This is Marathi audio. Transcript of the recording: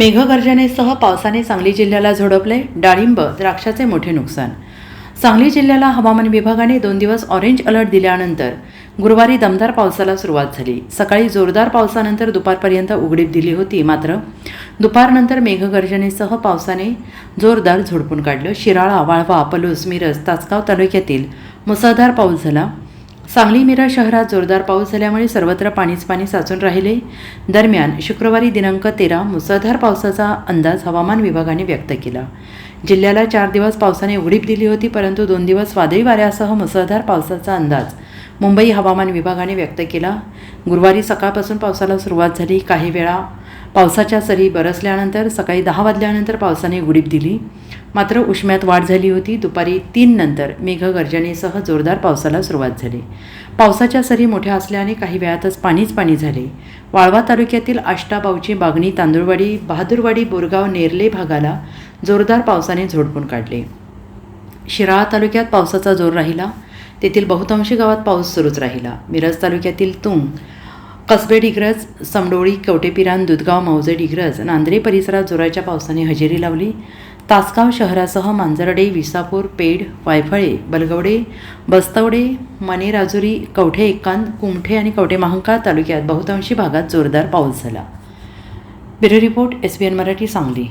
मेघगर्जनेसह पावसाने सांगली जिल्ह्याला झोडपले. डाळिंब द्राक्षाचे मोठे नुकसान. सांगली जिल्ह्याला हवामान विभागाने 2 दिवस ऑरेंज अलर्ट दिल्यानंतर गुरुवारी दमदार पावसाला सुरुवात झाली. सकाळी जोरदार पावसानंतर दुपारपर्यंत उघडीप दिली होती. मात्र दुपारनंतर मेघगर्जनेसह पावसाने जोरदार झोडपून काढलं. शिराळा, वाळवा, पलूस, मिरज, तासगाव तालुक्यातील मुसळधार पाऊस झाला. सांगली मिरज शहरात जोरदार पाऊस झाल्यामुळे सर्वत्र पाणीच पाणी साचून राहिले. दरम्यान शुक्रवारी दिनांक 13 मुसळधार पावसाचा अंदाज हवामान विभागाने व्यक्त केला. जिल्ह्याला 4 दिवस पावसाने उघडीप दिली होती, परंतु 2 दिवस वादळी वाऱ्यासह मुसळधार पावसाचा अंदाज मुंबई हवामान विभागाने व्यक्त केला. गुरुवारी सकाळपासून पावसाला सुरुवात झाली. काही वेळा पावसाच्या सरी बरसल्यानंतर सकाळी 10 वाजल्यानंतर पावसाने उघडीप दिली. मात्र उष्म्यात वाढ झाली होती. दुपारी 3 नंतर मेघगर्जनेसह जोरदार पावसाला सुरुवात झाली. पावसाच्या सरी मोठ्या असल्याने काही वेळातच पाणीच पाणी झाले. वाळवा तालुक्यातील आष्टा, बावची, बागणी, तांदुळवाडी, बहादूरवाडी, बोरगाव, नेरले भागाला जोरदार पावसाने झोडपून काढले. शिराळा तालुक्यात पावसाचा जोर राहिला. तेथील बहुतांशी गावात पाऊस सुरूच राहिला. मिरज तालुक्यातील तुंग, कसबे डिग्रज, समडोळी, कवटेपिरान, दुधगाव, मौजे डिग्रज, नांद्रे परिसरात जोराच्या पावसाने हजेरी लावली. तासगाव शहरासह मांजरडे, विसापूर, पेड, वायफळे, बलगवडे, बस्तवडे, मनेराजुरी, कवठे एकांत, कुमठे आणि कवठे महांकाळ तालुक्यात बहुतांशी भागात जोरदार पाऊस झाला. Bureau report, SBN Marathi, Sangli.